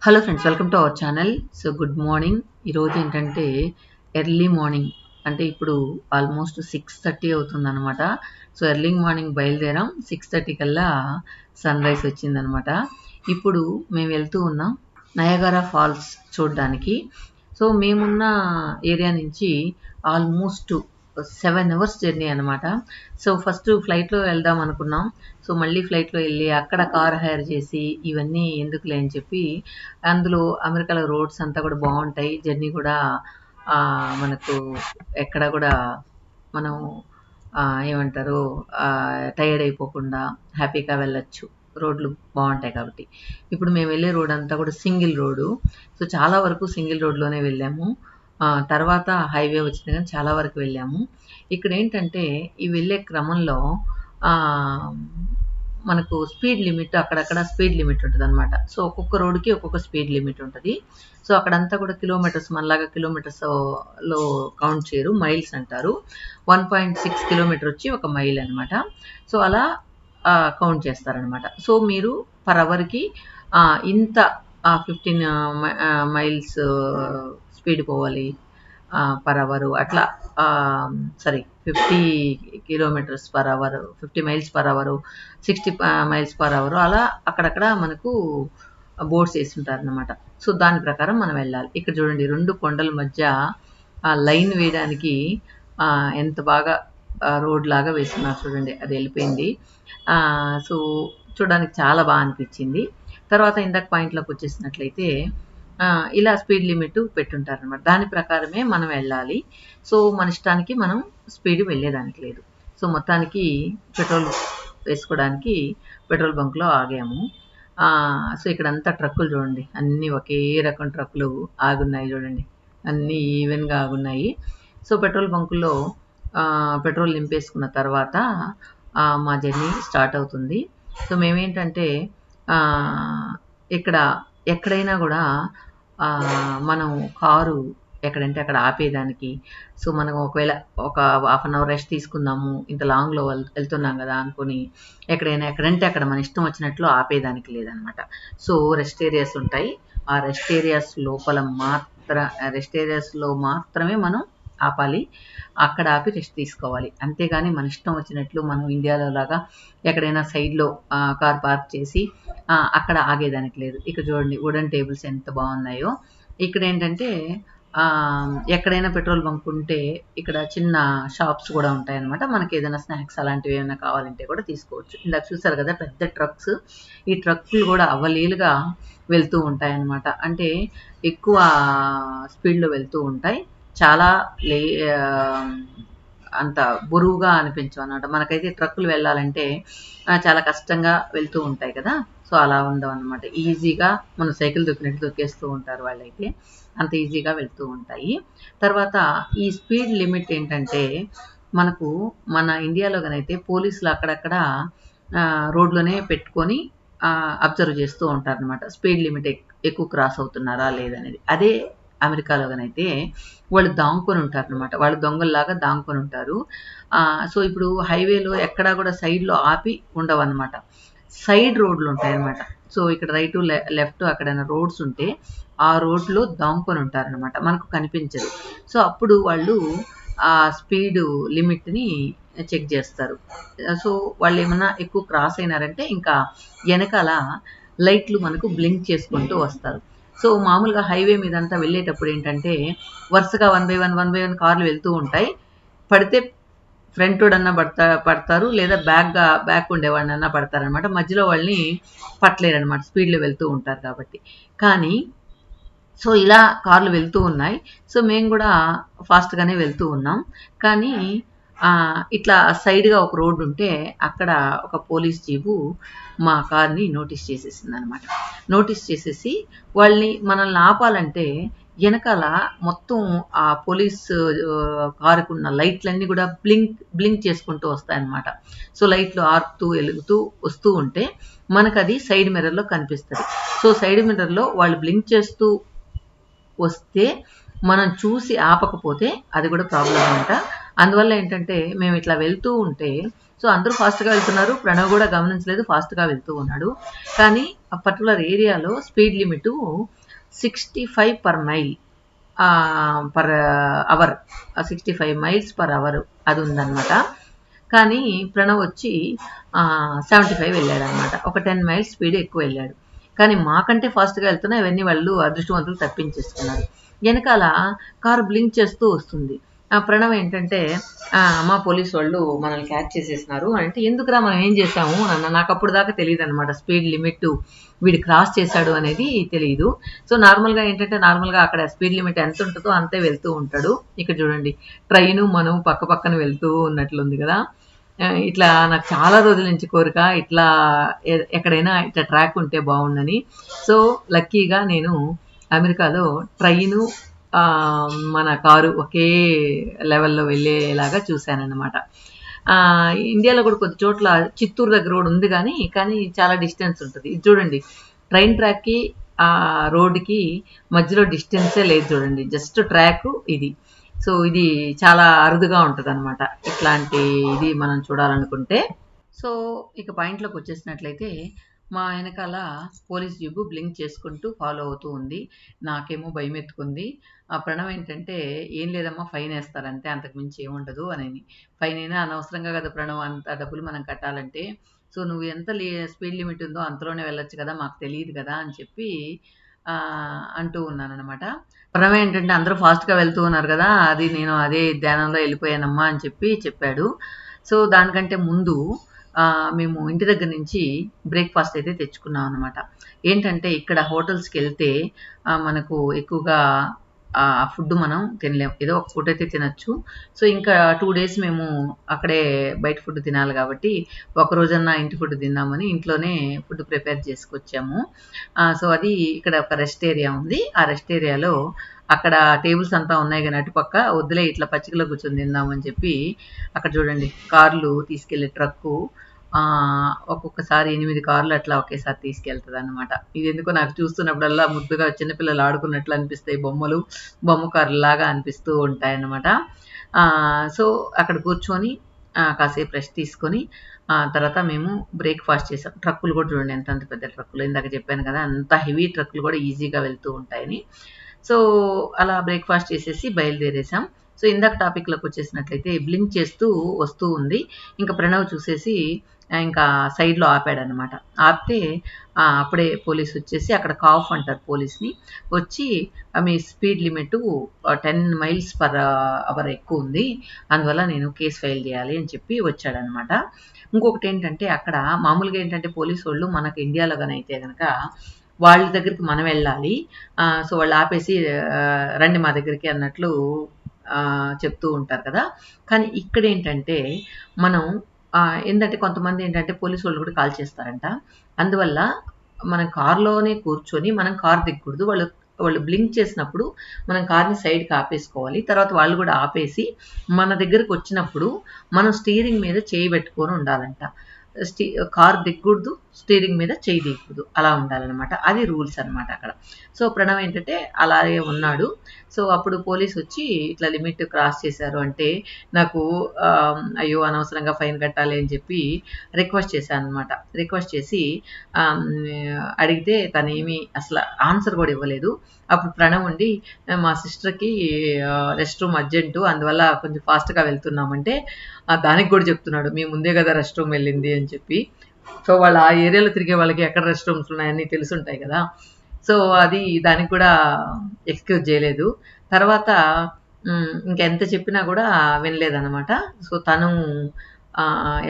Hello friends, welcome to our channel. So good morning. ఈరోజు ఏంటంటే early morning, అంటే ఇప్పుడు ఆల్మోస్ట్ 6:30 అవుతుందన్నమాట. సో ఎర్లీ మార్నింగ్ బయలుదేరాం. 6:30 కల్లా సన్ రైజ్ వచ్చిందనమాట. ఇప్పుడు మేము వెళ్తూ ఉన్నాం నయాగరా ఫాల్స్ చూడడానికి. సో మేమున్న ఏరియా నుంచి ఆల్మోస్ట్ 7 అవర్స్ జర్నీ అనమాట. సో ఫస్ట్ ఫ్లైట్లో వెళ్దాం అనుకున్నాం. సో మళ్ళీ ఫ్లైట్లో వెళ్ళి అక్కడ కార్ హైర్ చేసి ఇవన్నీ ఎందుకులే అని చెప్పి, అందులో అమెరికాలో రోడ్స్ అంతా కూడా బాగుంటాయి. జర్నీ కూడా మనకు ఎక్కడ కూడా మనం ఏమంటారు టైర్డ్ అయిపోకుండా హ్యాపీగా వెళ్ళొచ్చు. రోడ్లు బాగుంటాయి కాబట్టి. ఇప్పుడు మేము వెళ్ళే రోడ్ అంతా కూడా సింగిల్ రోడ్డు. సో చాలా వరకు సింగిల్ రోడ్లోనే వెళ్ళాము. తర్వాత హైవే వచ్చింది కానీ చాలా వరకు వెళ్ళాము. ఇక్కడ ఏంటంటే ఈ వెళ్ళే క్రమంలో మనకు స్పీడ్ లిమిట్ అక్కడక్కడ స్పీడ్ లిమిట్ ఉంటుంది అనమాట. సో ఒక్కొక్క రోడ్డుకి ఒక్కొక్క స్పీడ్ లిమిట్ ఉంటుంది. సో అక్కడంతా కూడా కిలోమీటర్స్, మనలాగా కిలోమీటర్స్లో కౌంట్ చేయరు, మైల్స్ అంటారు. 1.6 కిలోమీటర్ వచ్చి ఒక మైల్ అనమాట. సో అలా కౌంట్ చేస్తారనమాట. సో మీరు పర్ అవర్కి ఇంత 15 మైల్స్ స్పీడ్ పోవాలి పర్ అవరు, అట్లా 50 kilometres per hour, 50 miles per hour, 60 miles per hour, అలా అక్కడక్కడ మనకు బోర్డ్స్ వేసి ఉంటారనమాట. సో దాని ప్రకారం మనం వెళ్ళాలి. ఇక్కడ చూడండి, 2 కొండల మధ్య లైన్ వేయడానికి ఎంత బాగా రోడ్ లాగా వేస్తున్నారు చూడండి. అది వెళ్ళిపోయింది. సో చూడడానికి చాలా బాగా అనిపించింది. తర్వాత ఇందాక పాయింట్లోకి వచ్చేసినట్లయితే ఇలా స్పీడ్ లిమిట్ పెట్టుంటారనమాట. దాని ప్రకారమే మనం వెళ్ళాలి. సో మన ఇష్టానికి మనం స్పీడ్ వెళ్ళేదానికి లేదు. సో మొత్తానికి పెట్రోల్ వేసుకోవడానికి పెట్రోల్ బంక్లో ఆగాము. సో ఇక్కడంతా ట్రక్కులు చూడండి, అన్నీ ఒకే రకం ట్రక్కులు ఆగున్నాయి చూడండి, అన్నీ ఈవెన్గా ఆగున్నాయి. సో పెట్రోల్ బంకుల్లో పెట్రోల్ నింపేసుకున్న తర్వాత మా జర్నీ స్టార్ట్ అవుతుంది. సో మేమేంటంటే ఇక్కడ ఎక్కడైనా కూడా మనం కారు ఎక్కడంటే అక్కడ ఆపేదానికి, సో మనం ఒకవేళ ఒక హాఫ్ అన్ అవర్ రెస్ట్ తీసుకుందాము, ఇంత లాంగ్లో వెళ్తున్నాం కదా అనుకుని ఎక్కడైనా ఎక్కడంటే అక్కడ మన ఇష్టం వచ్చినట్లు ఆపేదానికి లేదనమాట. సో రెస్ట్ ఏరియాస్ ఉంటాయి. ఆ రెస్ట్ ఏరియాస్లో మాత్రమే మనం ఆపాలి. అక్కడ ఆపి రెస్ట్ తీసుకోవాలి. అంతేగాని మన ఇష్టం వచ్చినట్లు మనం ఇండియాలో లాగా ఎక్కడైనా సైడ్లో కార్ పార్క్ చేసి అక్కడ ఆగేదానికి లేదు. ఇక్కడ చూడండి, వుడెన్ టేబుల్స్ ఎంత బాగున్నాయో. ఇక్కడ ఏంటంటే ఎక్కడైనా పెట్రోల్ బంక్ ఉంటే ఇక్కడ చిన్న షాప్స్ కూడా ఉంటాయన్నమాట. మనకి ఏదైనా స్నాక్స్ అలాంటివి ఏమైనా కావాలంటే కూడా తీసుకోవచ్చు. ఇందాక చూసారు కదా పెద్ద ట్రక్స్. ఈ ట్రక్కులు కూడా అవలీలుగా వెళ్తూ ఉంటాయన్నమాట. అంటే ఎక్కువ స్పీడ్లో వెళ్తూ ఉంటాయి. చాలా అంత బరువుగా అనిపించవు అన్నమాట. మనకైతే ట్రక్కులు వెళ్ళాలంటే చాలా కష్టంగా వెళ్తూ ఉంటాయి కదా. సో అలా ఉండవు అన్నమాట. ఈజీగా మనం సైకిల్ దొక్కినట్టు దొక్కేస్తూ ఉంటారు వాళ్ళైతే. అంత ఈజీగా వెళ్తూ ఉంటాయి. తర్వాత ఈ స్పీడ్ లిమిట్ ఏంటంటే మనకు మన ఇండియాలో కనైతే పోలీసులు అక్కడక్కడ రోడ్లోనే పెట్టుకొని అబ్జర్వ్ చేస్తూ ఉంటారు అనమాట. స్పీడ్ లిమిట్ ఎక్కువ క్రాస్ అవుతున్నారా లేదనేది. అదే అమెరికాలో కనైతే వాళ్ళు దాంకొని ఉంటారు అనమాట. వాళ్ళు దొంగల్లాగా దాంకొని ఉంటారు. సో ఇప్పుడు హైవేలో ఎక్కడా కూడా సైడ్లో ఆపి ఉండవు అనమాట. సైడ్ రోడ్లు ఉంటాయన్నమాట. సో ఇక్కడ రైట్ లెఫ్ట్ అక్కడైనా రోడ్స్ ఉంటే ఆ రోడ్లో దాంకొని ఉంటారనమాట, మనకు కనిపించదు. సో అప్పుడు వాళ్ళు ఆ స్పీడ్ లిమిట్ని చెక్ చేస్తారు. సో వాళ్ళు ఏమన్నా ఎక్కువ క్రాస్ అయినారంటే ఇంకా వెనకాల లైట్లు మనకు బ్లింక్ చేసుకుంటూ వస్తారు. సో మామూలుగా హైవే మీదంతా వెళ్ళేటప్పుడు ఏంటంటే వరుసగా 1 by 1 కార్లు వెళ్తూ ఉంటాయి. పడితే ఫ్రంట్ అన్నా పడతారు, లేదా బ్యాక్ ఉండేవాడినన్నా పడతారనమాట. మధ్యలో వాళ్ళని పట్టలేరనమాట, స్పీడ్లో వెళ్తూ ఉంటారు కాబట్టి. కానీ సో ఇలా కార్లు వెళ్తూ ఉన్నాయి. సో మేము కూడా ఫాస్ట్గానే వెళ్తూ ఉన్నాం. కానీ ఇట్లా సైడ్గా ఒక రోడ్డు ఉంటే అక్కడ ఒక పోలీస్ జీపు మా కార్ని నోటీస్ చేసేసింది అనమాట. నోటీస్ చేసేసి మనల్ని ఆపాలంటే వెనకాల మొత్తం ఆ పోలీస్ కారుకున్న లైట్లన్నీ కూడా బ్లింక్ చేసుకుంటూ వస్తాయన్నమాట. సో లైట్లు ఆర్పుతూ వెలుగుతూ వస్తూ ఉంటే మనకు అది సైడ్ మిర్రర్లో కనిపిస్తుంది. సో సైడ్ మిర్రర్లో వాళ్ళు బ్లింక్ చేస్తూ వస్తే మనం చూసి ఆపకపోతే అది కూడా ప్రాబ్లం అంట. అందువల్ల ఏంటంటే మేము ఇట్లా వెళ్తూ ఉంటే సో అందరూ ఫాస్ట్గా వెళ్తున్నారు, ప్రణవ్ కూడా గమనించలేదు, ఫాస్ట్గా వెళ్తూ ఉన్నాడు. కానీ ఆ పర్టికులర్ ఏరియాలో speed limit 65 per mile per hour, 65 miles per hour అది ఉందన్నమాట. కానీ ప్రణవ్ వచ్చి 75 వెళ్ళాడు అనమాట. ఒక 10 మైల్స్ స్పీడ్ ఎక్కువ వెళ్ళాడు. కానీ మాకంటే ఫాస్ట్గా వెళ్తున్నా ఇవన్నీ వాళ్ళు అదృష్టవంతులు తప్పించేసుకున్నారు. వెనకాల కారు బ్లింక్ చేస్తూ వస్తుంది. ప్రణవ్ ఏంటంటే అమ్మ పోలీసు వాళ్ళు మనల్ని క్యాచ్ చేసేసినారు అంటే, ఎందుకురా మనం ఏం చేసాము అన్న, నాకు అప్పుడు దాకా తెలియదు అనమాట స్పీడ్ లిమిట్ వీడు క్రాస్ చేశాడు అనేది తెలియదు. సో నార్మల్గా ఏంటంటే నార్మల్గా అక్కడ స్పీడ్ లిమిట్ ఎంత ఉంటుందో అంతే వెళ్తూ ఉంటాడు. ఇక్కడ చూడండి ట్రైను మనం పక్క పక్కన వెళ్తూ ఉన్నట్లుంది కదా. ఇట్లా నాకు చాలా రోజుల నుంచి కోరిక, ఇట్లా ఎక్కడైనా ఇట్లా ట్రాక్ ఉంటే బాగుండని. సో లక్కీగా నేను అమెరికాలో ట్రైను మన కారు ఒకే లెవెల్లో వెళ్ళేలాగా చూశానన్నమాట. ఇండియాలో కూడా కొద్ది చోట్ల చిత్తూరు దగ్గర కూడా ఉంది కానీ చాలా డిస్టెన్స్ ఉంటుంది. ఇది చూడండి ట్రైన్ ట్రాక్కి రోడ్డుకి మధ్యలో డిస్టెన్సే లేదు చూడండి, జస్ట్ ట్రాక్ ఇది. సో ఇది చాలా అరుదుగా ఉంటుంది అనమాట ఇట్లాంటి ఇది మనం చూడాలనుకుంటే. సో ఇక పాయింట్లోకి వచ్చేసినట్లయితే మా వెనకాల పోలీస్ జీబు బ్లింక్ చేసుకుంటూ ఫాలో అవుతూ ఉంది. నాకేమో భయం ఎత్తుకుంది. ఆ ప్రణవ్ ఏంటంటే ఏం లేదమ్మా ఫైన్ వేస్తారంటే, అంతకుమించి ఏముండదు అని. ఫైన్ అయినా అనవసరంగా కదా ప్రణవ్, అంత డబ్బులు మనం కట్టాలంటే. సో నువ్వు ఎంత స్పీడ్ లిమిట్ ఉందో అంతలోనే వెళ్ళొచ్చు కదా, మాకు తెలియదు కదా అని చెప్పి అంటూ ఉన్నానమాట. ప్రణవ్ ఏంటంటే అందరూ ఫాస్ట్గా వెళ్తూ ఉన్నారు కదా, అది నేను అదే ధ్యానంలో వెళ్ళిపోయానమ్మా అని చెప్పాడు. సో దానికంటే ముందు మేము ఇంటి దగ్గర నుంచి బ్రేక్ఫాస్ట్ అయితే తెచ్చుకున్నాం అనమాట. ఏంటంటే ఇక్కడ హోటల్స్కి వెళ్తే మనకు ఎక్కువగా ఫుడ్ మనం తినలేం, ఏదో ఒక ఫుడ్ అయితే తినచ్చు. సో ఇంకా 2 days మేము అక్కడే బయట ఫుడ్ తినాలి కాబట్టి ఒక రోజన్నా ఇంటి ఫుడ్ తిందామని ఇంట్లోనే ఫుడ్ ప్రిపేర్ చేసుకొచ్చాము. సో అది ఇక్కడ ఒక రెస్ట్ ఏరియా ఉంది. ఆ రెస్ట్ ఏరియాలో అక్కడ టేబుల్స్ అంతా ఉన్నాయి కానీ అటుపక్క వద్దులే ఇట్లా పచ్చికలో కూర్చొని తిందామని చెప్పి అక్కడ చూడండి కార్లు తీసుకెళ్లే ట్రక్కు ఒక్కొక్కసారి 8 కార్లు అట్లా ఒకేసారి తీసుకెళ్తుంది అనమాట. ఇది ఎందుకో నాకు చూస్తున్నప్పుడల్లా ముద్దుగా చిన్నపిల్లలు ఆడుకున్నట్లు అనిపిస్తాయి, బొమ్మ కార్లు లాగా అనిపిస్తూ ఉంటాయన్నమాట. సో అక్కడ కూర్చొని కాసేపు రెస్ట్ తీసుకొని తర్వాత మేము బ్రేక్ఫాస్ట్ చేసాం. ట్రక్కులు కూడా చూడండి ఎంత పెద్ద ట్రక్కులు, ఇందాక చెప్పాను కదా అంత హెవీ ట్రక్కులు కూడా ఈజీగా వెళ్తూ ఉంటాయని. సో అలా బ్రేక్ఫాస్ట్ చేసేసి బయలుదేరేసాం. సో ఇందాక టాపిక్లోకి వచ్చేసినట్లయితే బ్లింక్ చేస్తూ వస్తూ ఉంది. ఇంకా ప్రణవ్ చూసేసి ఇంకా సైడ్లో ఆపాడనమాట. ఆపితే అప్పుడే పోలీస్ వచ్చేసి అక్కడ కాఫ్ అంటారు పోలీస్ని, వచ్చి మీ speed limit 10 miles per hour ఎక్కువ ఉంది, అందువల్ల నేను కేసు ఫైల్ చేయాలి అని చెప్పి వచ్చాడనమాట. ఇంకొకటి ఏంటంటే అక్కడ మామూలుగా ఏంటంటే పోలీసు వాళ్ళు మనకు ఇండియాలో అయితే కనుక వాళ్ళ దగ్గరికి మనం వెళ్ళాలి. సో వాళ్ళు ఆపేసి రండి మా దగ్గరికి అన్నట్లు చెప్తూ ఉంటారు కదా. కానీ ఇక్కడ ఏంటంటే మనం ఏంటంటే కొంతమంది ఏంటంటే పోలీసు వాళ్ళు కూడా కాల్ చేస్తారంట. అందువల్ల మనం కార్లోనే కూర్చొని మనం కార్ దిగకూడదు. వాళ్ళు బ్లింక్ చేసినప్పుడు మనం కార్ని సైడ్కి ఆపేసుకోవాలి. తర్వాత వాళ్ళు కూడా ఆపేసి మన దగ్గరకు వచ్చినప్పుడు మనం స్టీరింగ్ మీద చేయి పెట్టుకొని ఉండాలంట. కార్ దిగకూడదు, స్టీరింగ్ మీద చేయి దిగకూడదు, అలా ఉండాలన్నమాట. అది రూల్స్ అనమాట అక్కడ. సో ప్రణవ్ ఏంటంటే అలాగే ఉన్నాడు. సో అప్పుడు పోలీస్ వచ్చి ఇట్లా లిమిట్ క్రాస్ చేశారు అంటే నాకు అయ్యో అనవసరంగా ఫైన్ కట్టాలి అని చెప్పి రిక్వెస్ట్ చేశాను అనమాట. రిక్వెస్ట్ చేసి అడిగితే తను ఏమీ అసలు ఆన్సర్ కూడా ఇవ్వలేదు. అప్పుడు ప్రణవ్ ఉండి మా సిస్టర్కి రెస్ట్ రూమ్ అర్జెంటు, అందువల్ల కొంచెం ఫాస్ట్గా వెళ్తున్నామంటే దానికి కూడా చెప్తున్నాడు మీ ముందే కదా రెస్ట్ రూమ్ వెళ్ళింది అని చెప్పి. సో వాళ్ళు ఆ ఏరియాలో తిరిగే వాళ్ళకి ఎక్కడ రెస్ట్ రూమ్స్ ఉన్నాయని తెలుసుంటాయి కదా. సో అది దానికి కూడా ఎక్స్క్యూజ్ చేయలేదు. తర్వాత ఇంకెంత చెప్పినా కూడా వినలేదన్నమాట. సో తను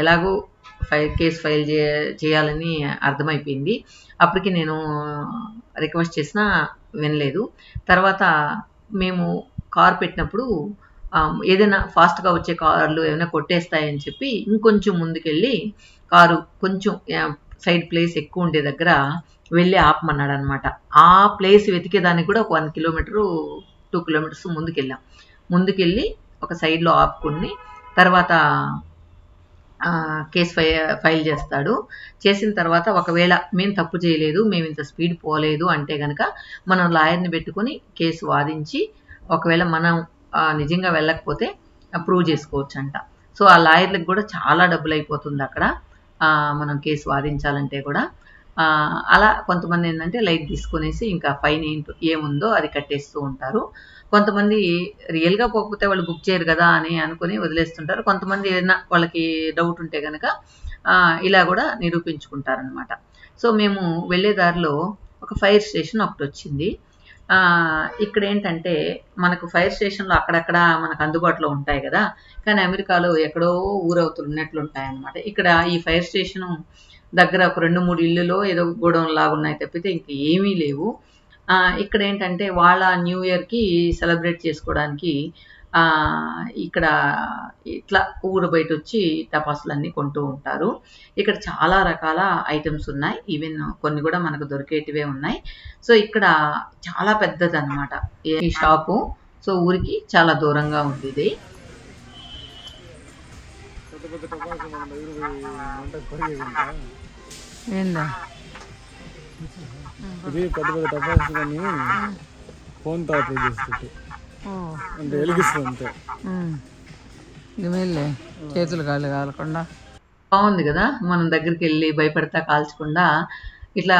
ఎలాగో కేసు ఫైల్ చేయాలని అర్థమైపోయింది. అప్పటికి నేను రిక్వెస్ట్ చేసినా వినలేదు. తర్వాత మేము కార్ పెట్టినప్పుడు ఏదైనా ఫాస్ట్గా వచ్చే కార్లు ఏమైనా కొట్టేస్తాయని చెప్పి ఇంకొంచెం ముందుకెళ్ళి కారు కొంచెం సైడ్ ప్లేస్ ఎక్కువ ఉండే దగ్గర వెళ్ళి ఆపమన్నాడు అనమాట. ఆ ప్లేస్ వెతికేదానికి కూడా ఒక 1 కిలోమీటరు 2 కిలోమీటర్స్ ముందుకెళ్ళి ఒక సైడ్లో ఆపుకుని తర్వాత కేసు ఫైల్ చేస్తాడు. చేసిన తర్వాత ఒకవేళ మేము తప్పు చేయలేదు, మేము ఇంత స్పీడ్ పోలేదు అంటే కనుక మనం లాయర్ని పెట్టుకొని కేసు వాదించి ఒకవేళ మనం నిజంగా వెళ్ళకపోతే ప్రూవ్ చేసుకోవచ్చు అంట. సో ఆ లాయర్లకు కూడా చాలా డబ్బులు అయిపోతుంది అక్కడ మనం కేసు వాదించాలంటే కూడా. అలా కొంతమంది ఏంటంటే లైట్ తీసుకునేసి ఇంకా ఫైన్ ఏముందో అది కట్టేస్తూ ఉంటారు. కొంతమంది రియల్గా పోకపోతే వాళ్ళు బుక్ చేయరు కదా అని అనుకుని వదిలేస్తుంటారు. కొంతమంది ఏదైనా వాళ్ళకి డౌట్ ఉంటే కనుక ఇలా కూడా నిరూపించుకుంటారనమాట. సో మేము వెళ్ళే దారిలో ఒక ఫైర్ స్టేషన్ ఒకటి వచ్చింది. ఇక్కడ ఏంటంటే మనకు ఫైర్ స్టేషన్లు అక్కడక్కడ మనకు అందుబాటులో ఉంటాయి కదా, కానీ అమెరికాలో ఎక్కడో ఊరవుతులు ఉన్నట్లు ఉంటాయన్నమాట. ఇక్కడ ఈ ఫైర్ స్టేషన్ దగ్గర ఒక 2-3 ఇళ్ళలో ఏదో గోడౌన్ లాగా ఉన్నాయి తప్పితే ఇంక ఏమీ లేవు. ఇక్కడ ఏంటంటే వాళ్ళ న్యూ ఇయర్కి సెలబ్రేట్ చేసుకోవడానికి ఇక్కడ ఇట్లా ఊరు బయట వచ్చి టపాసులన్నీ కొంటూ ఉంటారు. ఇక్కడ చాలా రకాల ఐటమ్స్ ఉన్నాయి, ఈవెన్ కొన్ని కూడా మనకు దొరికేటివే ఉన్నాయి. సో ఇక్కడ చాలా పెద్దదన్నమాట ఈ షాపు. సో ఊరికి చాలా దూరంగా ఉంది ఇది. ఏందా ఇది పెద్ద పెద్ద టపాసులు కానీ ఫోన్ తో ఆపరేట్ చేస్తుంటే అంటే వెలిగిస్తుంది అంతే. మేలే చేతులు కాళ్ళు కాలకుండా బాగుంది కదా, మనం దగ్గరికి వెళ్ళి భయపడతా కాల్చకుండా ఇట్లా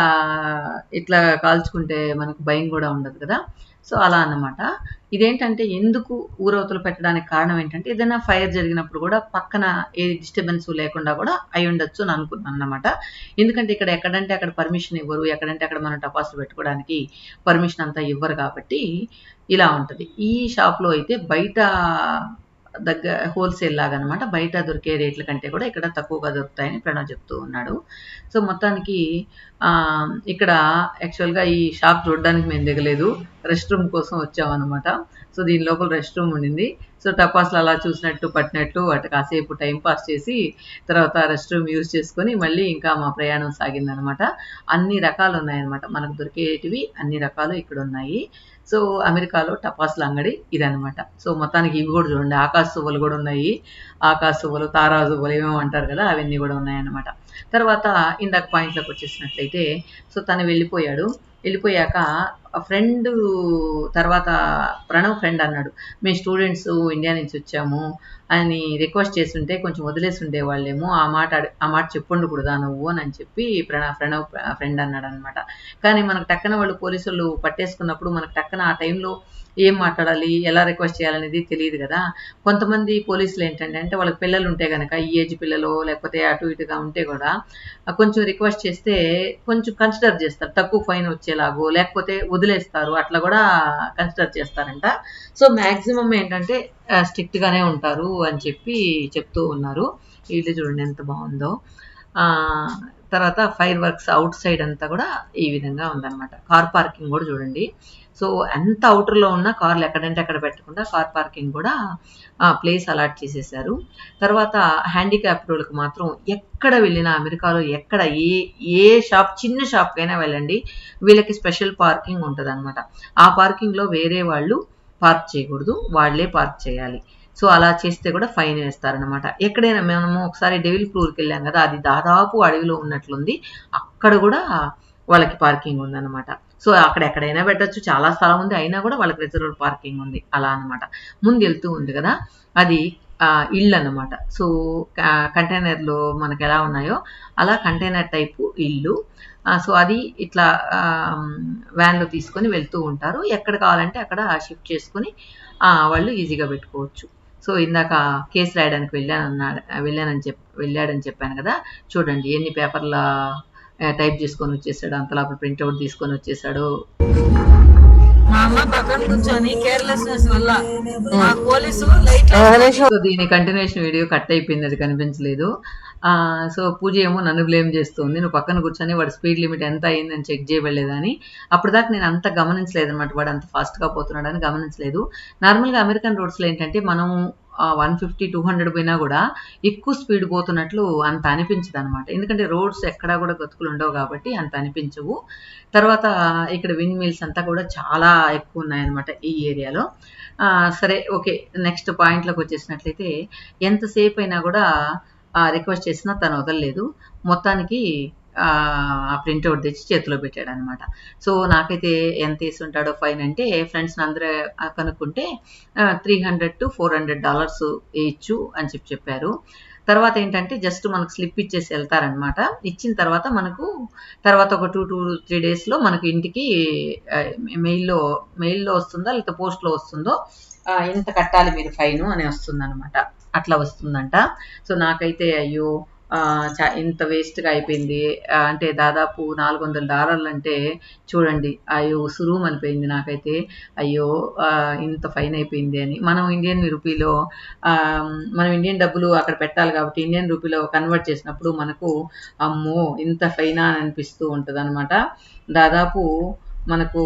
ఇట్లా కాల్చుకుంటే మనకు భయం కూడా ఉండదు కదా. సో అలా అన్నమాట. ఇదేంటంటే ఎందుకు ఊరవతలు పెట్టడానికి కారణం ఏంటంటే ఏదైనా ఫైర్ జరిగినప్పుడు కూడా పక్కన ఏ డిస్టర్బెన్స్ లేకుండా కూడా అయి ఉండొచ్చు అని అనుకున్నాను అన్నమాట. ఎందుకంటే ఇక్కడ ఎక్కడంటే అక్కడ పర్మిషన్ ఇవ్వరు, ఎక్కడంటే అక్కడ మనం టపాసులు పెట్టుకోవడానికి పర్మిషన్ అంతా ఇవ్వరు కాబట్టి ఇలా ఉంటుంది. ఈ షాప్లో అయితే బయట దగ్గర హోల్సేల్ లాగా అనమాట, బయట దొరికే రేట్ల కంటే కూడా ఇక్కడ తక్కువగా దొరుకుతాయని ప్రణవ్ చెప్తూ ఉన్నాడు. సో మొత్తానికి ఇక్కడ యాక్చువల్గా ఈ షాప్ చూడడానికి మేము దిగలేదు, రెస్ట్ రూమ్ కోసం వచ్చామన్నమాట. సో దీని లోపల రెస్ట్ రూమ్ ఉండింది. సో టపాసులు అలా చూసినట్టు పట్టినట్టు వాటి కాసేపు టైం పాస్ చేసి తర్వాత రెస్ట్ రూమ్ యూజ్ చేసుకొని మళ్ళీ ఇంకా మా ప్రయాణం సాగిందనమాట. అన్ని రకాలు ఉన్నాయన్నమాట, మనకు దొరికేటివి అన్ని రకాలు ఇక్కడ ఉన్నాయి. సో అమెరికాలో టపాసుల అంగడి ఇదనమాట. సో మొత్తానికి ఇవి కూడా చూడండి, ఆకాశ సువ్వలు కూడా ఉన్నాయి, ఆకాశ సువ్వలు తారా సువ్వలు ఏమేమో అంటారు కదా, అవన్నీ కూడా ఉన్నాయన్నమాట. తర్వాత ఇందాక పాయింట్లోకి వచ్చేసినట్లయితే సో తను వెళ్ళిపోయాక ఫ్రెండ్ తర్వాత ప్రణవ్ ఫ్రెండ్ అన్నాడు, మేము స్టూడెంట్స్ ఇండియా నుంచి వచ్చాము అని రిక్వెస్ట్ చేస్తుంటే కొంచెం వదిలేసి ఉండేవాళ్ళేమో, ఆ మాట చెప్పుండకూడదా నువ్వు అని చెప్పి ప్రణవ్ ఫ్రెండ్ అన్నాడు అనమాట. కానీ మనకు టక్కన వాళ్ళు పోలీసులు పట్టేసుకున్నప్పుడు మనకు టక్కన ఆ టైంలో ఏం మాట్లాడాలి, ఎలా రిక్వెస్ట్ చేయాలనేది తెలియదు కదా. కొంతమంది పోలీసులు ఏంటంటే అంటే వాళ్ళకి పిల్లలు ఉంటే కనుక ఈ ఏజ్ పిల్లలు లేకపోతే అటు ఇటుగా ఉంటే కూడా కొంచెం రిక్వెస్ట్ చేస్తే కొంచెం కన్సిడర్ చేస్తారు, తక్కువ ఫైన్ వచ్చేలాగో లేకపోతే వదిలేస్తారు, అట్లా కూడా కన్సిడర్ చేస్తారంట. సో మ్యాక్సిమం ఏంటంటే స్ట్రిక్ట్గానే ఉంటారు అని చెప్పి చెప్తూ ఉన్నారు. ఇల్లు చూడండి ఎంత బాగుందో. తర్వాత ఫైర్ వర్క్స్ అవుట్ సైడ్ అంతా కూడా ఈ విధంగా ఉందన్నమాట. కార్ పార్కింగ్ కూడా చూడండి. సో ఎంత అవుటర్లో ఉన్న కార్లు ఎక్కడంటే అక్కడ పెట్టకుండా కార్ పార్కింగ్ కూడా ప్లేస్ అలాట్ చేసేసారు. తర్వాత హ్యాండిక్యాప్ రోడ్లకు మాత్రం ఎక్కడ వెళ్ళినా అమెరికాలో ఎక్కడ ఏ షాప్ చిన్న షాప్కైనా వెళ్ళండి, వీళ్ళకి స్పెషల్ పార్కింగ్ ఉంటుంది అనమాట. ఆ పార్కింగ్లో వేరే వాళ్ళు పార్క్ చేయకూడదు, వాళ్ళే పార్క్ చేయాలి. సో అలా చేస్తే కూడా ఫైన్ వేస్తారనమాట. ఎక్కడైనా మనము ఒకసారి డెవిల్ ఫ్లోర్కి వెళ్ళాం కదా, అది దాదాపు అడవిలో ఉన్నట్లుంది, అక్కడ కూడా వాళ్ళకి పార్కింగ్ ఉందన్నమాట. సో అక్కడ ఎక్కడైనా పెట్టచ్చు, చాలా స్థలం ఉంది, అయినా కూడా వాళ్ళకి రిజర్వ్ పార్కింగ్ ఉంది అలా అనమాట. ముందు వెళ్తూ ఉంది కదా అది ఇళ్ళు అనమాట. సో కంటైనర్లు మనకు ఎలా ఉన్నాయో అలా కంటైనర్ టైపు ఇల్లు. సో అది ఇట్లా వ్యాన్లో తీసుకొని వెళ్తూ ఉంటారు, ఎక్కడ కావాలంటే అక్కడ షిఫ్ట్ చేసుకొని వాళ్ళు ఈజీగా పెట్టుకోవచ్చు. సో ఇందాక కేసు రాయడానికి వెళ్ళాడని చెప్పాను కదా, చూడండి ఎన్ని పేపర్ల టైప్ చేసుకొని వచ్చేసాడు, అంతలోపల ప్రింట్అవుట్ తీసుకొని వచ్చేసాడు. మా అమ్మ పక్కన కూర్చొని కేర్లెస్నెస్ వల్ల పోలీసు దీని కంటిన్యూషన్ వీడియో కట్ అయిపోయింది, అది కనిపించలేదు. సో పూజ ఏమో నన్ను బ్లేమ్ చేస్తుంది, నువ్వు పక్కన కూర్చొని వాడు స్పీడ్ లిమిట్ ఎంత అయిందని చెక్ చేయబడలేదని. అప్పుడు దాకా నేను అంత గమనించలేదు అనమాట, వాడు అంత ఫాస్ట్గా పోతున్నాడని గమనించలేదు. నార్మల్గా అమెరికన్ రోడ్స్లో ఏంటంటే మనం 150-200 పోయినా కూడా ఎక్కువ స్పీడ్ పోతున్నట్లు అంత అనిపించదు అనమాట, ఎందుకంటే రోడ్స్ ఎక్కడా కూడా గతుకులు ఉండవు కాబట్టి అంత అనిపించవు. తర్వాత ఇక్కడ విండ్ మిల్స్ అంతా కూడా చాలా ఎక్కువ ఉన్నాయన్నమాట ఈ ఏరియాలో. సరే ఓకే, నెక్స్ట్ పాయింట్లోకి వచ్చేసినట్లయితే ఎంతసేపు అయినా కూడా రిక్వెస్ట్ చేసినా తను వదలలేదు. మొత్తానికి ఆ ప్రింట్అవుట్ తెచ్చి చేతిలో పెట్టాడు అనమాట. సో నాకైతే ఎంత వేసి ఉంటాడో ఫైన్ అంటే, ఫ్రెండ్స్ అందరూ కనుక్కుంటే $300 to $400 వేయచ్చు అని చెప్పారు. తర్వాత ఏంటంటే జస్ట్ మనకు స్లిప్ ఇచ్చేసి వెళ్తారనమాట. ఇచ్చిన తర్వాత మనకు తర్వాత ఒక 2-3 డేస్లో మనకు ఇంటికి మెయిల్లో వస్తుందో లేకపోతే పోస్ట్లో వస్తుందో ఇంత కట్టాలి మీరు ఫైన్ అని వస్తుందన్నమాట. అట్లా వస్తుందంట. సో నాకైతే అయ్యో ఇంత వేస్ట్గా అయిపోయింది. అంటే దాదాపు $400 అంటే చూడండి, అయ్యో సురువు అనిపోయింది నాకైతే. అయ్యో ఇంత ఫైన్ అయిపోయింది అని. మనం ఇండియన్ రూపీలో మనం ఇండియన్ డబ్బులు అక్కడ పెట్టాలి కాబట్టి ఇండియన్ రూపీలో కన్వర్ట్ చేసినప్పుడు మనకు అమ్మో ఇంత ఫైనా అని అనిపిస్తూ ఉంటుంది అనమాట. దాదాపు మనకు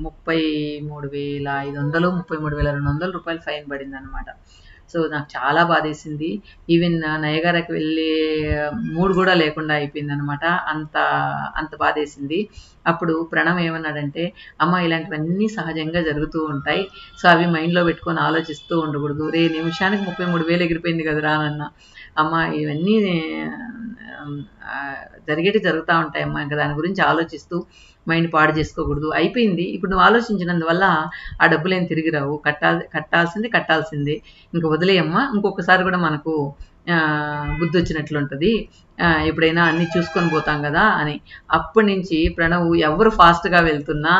33,500 $33,200 ఫైన్ పడింది అనమాట. సో నాకు చాలా బాధేసింది. ఈవెన్ నయగారాకి వెళ్ళే మూడ్ కూడా లేకుండా అయిపోయింది అనమాట. అంత బాధేసింది. అప్పుడు ప్రణవ్ ఏమన్నాడంటే, అమ్మ ఇలాంటివన్నీ సహజంగా జరుగుతూ ఉంటాయి, సో అవి మైండ్లో పెట్టుకొని ఆలోచిస్తూ ఉండకూడదు. నిమిషానికి 33,000 ఎగిరిపోయింది కదరా అన్న. అమ్మ ఇవన్నీ జరుగుతూ ఉంటాయమ్మా, ఇంకా దాని గురించి ఆలోచిస్తూ మైండ్ పాడు చేసుకోకూడదు. అయిపోయింది, ఇప్పుడు నువ్వు ఆలోచించినందువల్ల ఆ డబ్బులేం తిరిగి రావు. కట్టాల్సిందే, ఇంక వదిలేయమ్మా. ఇంకొకసారి కూడా మనకు బుద్ధి వచ్చినట్లుంటుంది, ఎప్పుడైనా అన్నీ చూసుకొని పోతాం కదా అని. అప్పటి నుంచి ప్రణవ్ ఎవరు ఫాస్ట్గా వెళ్తున్నా,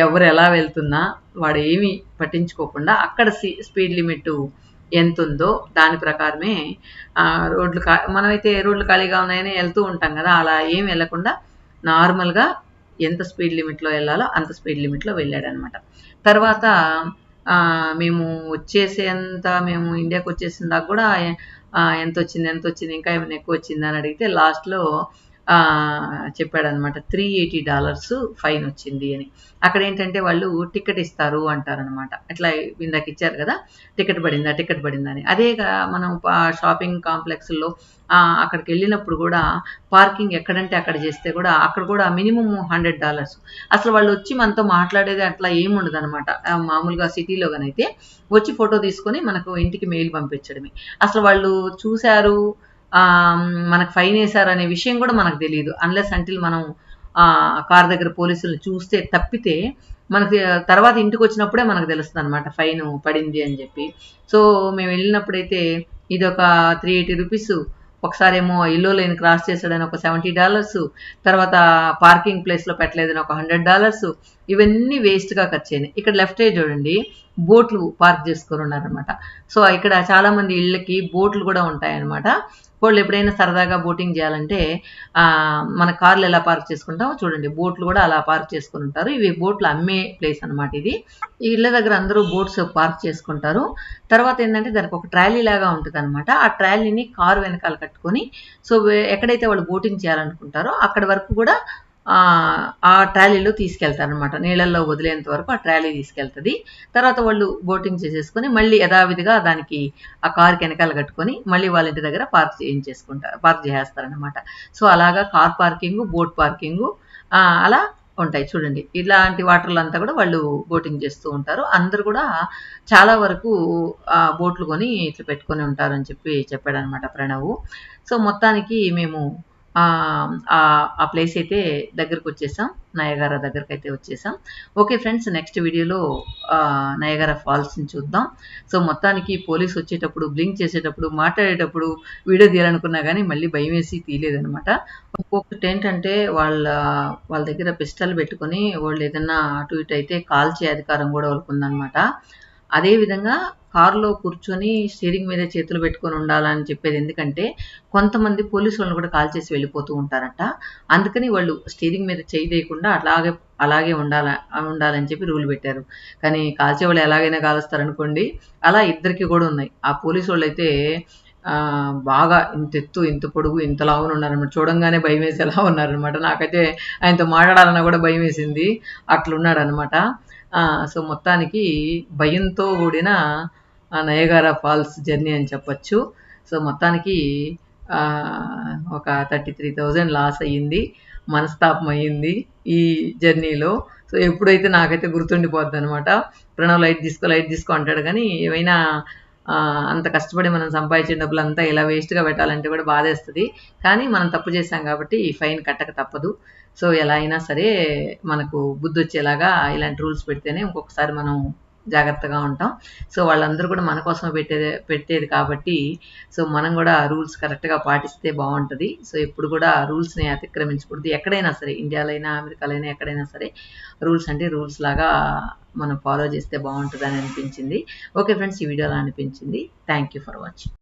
ఎవరు ఎలా వెళ్తున్నా వాడు ఏమీ పట్టించుకోకుండా అక్కడ స్పీడ్ లిమిట్ ఎంత ఉందో దాని ప్రకారమే మనమైతే రోడ్లు ఖాళీగా ఉన్నాయని వెళ్తూ ఉంటాం కదా, అలా ఏం వెళ్ళకుండా నార్మల్గా ఎంత స్పీడ్ లిమిట్లో వెళ్ళాలో అంత స్పీడ్ లిమిట్లో వెళ్ళాడనమాట. తర్వాత మేము మేము ఇండియాకి వచ్చేసిన దాకా కూడా ఎంత వచ్చింది ఇంకా ఏమైనా ఎక్కువ వచ్చింది అని అడిగితే లాస్ట్లో చెప్పాడనమాట, $380 ఫైన్ వచ్చింది అని. అక్కడ ఏంటంటే వాళ్ళు టికెట్ ఇస్తారు అంటారనమాట. అట్లా ఇందాక ఇచ్చారు కదా, టికెట్ పడిందా అని. అదే మనం షాపింగ్ కాంప్లెక్స్లో అక్కడికి వెళ్ళినప్పుడు కూడా పార్కింగ్ ఎక్కడంటే అక్కడ చేస్తే కూడా అక్కడ కూడా మినిమం $100. అసలు వాళ్ళు వచ్చి మనతో మాట్లాడేది అట్లా ఏముండదు అనమాట. మామూలుగా సిటీలో కనైతే వచ్చి ఫోటో తీసుకొని మనకు ఇంటికి మెయిల్ పంపించడమే. అసలు వాళ్ళు చూశారు మనకు ఫైన్ వేశారు అనే విషయం కూడా మనకు తెలియదు, అన్లెస్ అంటిల్ మనం కార్ దగ్గర పోలీసులు చూస్తే తప్పితే మనకి తర్వాత ఇంటికి వచ్చినప్పుడే మనకు తెలుస్తుంది అనమాట ఫైన్ పడింది అని చెప్పి. సో మేము వెళ్ళినప్పుడైతే ఇది ఒక $380, ఒకసారి ఏమో ఇల్లో లేని క్రాస్ చేసాడని ఒక $70, తర్వాత పార్కింగ్ ప్లేస్లో పెట్టలేదని ఒక $100, ఇవన్నీ వేస్ట్గా ఖర్చు అయినాయి. ఇక్కడ లెఫ్ట్ సైడ్ చూడండి, బోట్లు పార్క్ చేసుకొని ఉన్నారనమాట. సో ఇక్కడ చాలామంది ఇళ్ళకి బోట్లు కూడా ఉంటాయన్నమాట. వాళ్ళు ఎప్పుడైనా సరదాగా బోటింగ్ చేయాలంటే మన కార్లు ఎలా పార్క్ చేసుకుంటామో చూడండి, బోట్లు కూడా అలా పార్క్ చేసుకుని ఉంటారు. ఇవి బోట్లు అమ్మే ప్లేస్ అనమాట. ఇది ఈ ఇళ్ళ దగ్గర అందరూ బోట్స్ పార్క్ చేసుకుంటారు. తర్వాత ఏంటంటే దానికి ఒక ట్రాలీ లాగా ఉంటుంది అనమాట. ఆ ట్రాలీని కారు వెనకాల కట్టుకొని, సో ఎక్కడైతే వాళ్ళు బోటింగ్ చేయాలనుకుంటారో అక్కడ వరకు కూడా ఆ ట్రాలీలో తీసుకెళ్తారనమాట. నీళ్ళల్లో వదిలేంత వరకు ఆ ట్రాలీ తీసుకెళ్తుంది. తర్వాత వాళ్ళు బోటింగ్ చేసేసుకొని మళ్ళీ యథావిధిగా దానికి ఆ కారుకి వెనకాల కట్టుకొని మళ్ళీ వాళ్ళ ఇంటి దగ్గర పార్క్ చేసేస్తారనమాట. సో అలాగా కార్ పార్కింగ్, బోట్ పార్కింగ్ అలా ఉంటాయి చూడండి. ఇలాంటి వాటర్లో అంతా కూడా వాళ్ళు బోటింగ్ చేస్తూ ఉంటారు. అందరు కూడా చాలా వరకు బోట్లు కొని ఇట్లా పెట్టుకొని ఉంటారని చెప్పాడనమాట ప్రణవ్. సో మొత్తానికి మేము ఆ ప్లేస్ అయితే దగ్గరకు వచ్చేసాం, నయగారా దగ్గరకు అయితే వచ్చేసాం. ఓకే ఫ్రెండ్స్, నెక్స్ట్ వీడియోలో నయగారా ఫాల్స్ని చూద్దాం. సో మొత్తానికి పోలీస్ వచ్చేటప్పుడు, బ్లింక్ చేసేటప్పుడు, మాట్లాడేటప్పుడు వీడియో తీయాలనుకున్నా కానీ మళ్ళీ భయం వేసి తీయలేదనమాట. ఇంకొకటి ఏంటంటే వాళ్ళ దగ్గర పిస్టల్ పెట్టుకొని వాళ్ళు ఏదన్నా అటు ఇటు అయితే కాల్చే అధికారం కూడా వాళ్ళకు ఉందన్నమాట. అదేవిధంగా కారులో కూర్చొని స్టీరింగ్ మీద చేతులు పెట్టుకొని ఉండాలని చెప్పేది ఎందుకంటే కొంతమంది పోలీసు వాళ్ళని కూడా కాల్ చేసి వెళ్ళిపోతూ ఉంటారట. అందుకని వాళ్ళు స్టీరింగ్ మీద చేయి వేయకుండా అలాగే ఉండాలని చెప్పి రూల్ పెట్టారు. కానీ కాల్చే వాళ్ళు ఎలాగైనా కాలుస్తారనుకోండి, అలా ఇద్దరికి కూడా ఉన్నాయి. ఆ పోలీసు వాళ్ళు అయితే బాగా ఇంత ఎత్తు, ఇంత పొడుగు, ఇంత లావున ఉన్నారనమాట. చూడంగానే భయం వేసేలా ఉన్నారనమాట. నాకైతే ఆయనతో మాట్లాడాలన్నా కూడా భయం వేసింది, అట్లున్నాడనమాట. సో మొత్తానికి భయంతో కూడిన నయగారా ఫాల్స్ జర్నీ అని చెప్పచ్చు. సో మొత్తానికి ఒక 33,000 లాస్ అయ్యింది, మనస్తాపం అయ్యింది ఈ జర్నీలో. సో ఎప్పుడైతే నాకైతే గుర్తుండిపోద్ది అనమాట. ప్రణవ్ లైట్ తీసుకో అంటాడు, కానీ ఏమైనా అంత కష్టపడి మనం సంపాదించిన డబ్బులంతా ఇలా వేస్ట్‌గా పెట్టాలంటే కూడా బాధేస్తది. కానీ మనం తప్పు చేశాం కాబట్టి ఈ ఫైన్ కట్టక తప్పదు. సో, ఎలా అయినా సరే మనకు బుద్ధొచ్చేలాగా ఇలాంటి రూల్స్ పెడితేనే ఇంకొకసారి మనం జాగ్రత్తగా ఉంటాం. సో, వాళ్ళందరూ కూడా మన కోసమే పెట్టేది కాబట్టి సో, మనం కూడా రూల్స్ కరెక్ట్‌గా పాటిస్తే బావుంటది. సో, ఎప్పుడు కూడా రూల్స్‌ని అతిక్రమించకూడదు. ఎక్కడైనా సరే ఇండియాలో అయినా, అమెరికాలో అయినా ఎక్కడైనా సరే రూల్స్ అంటే రూల్స్ లాగా మనం ఫాలో చేస్తే బావుంటదని అనిపించింది. ఓకే ఫ్రెండ్స్, ఈ వీడియో అలా అనిపించింది. Thank you for watching.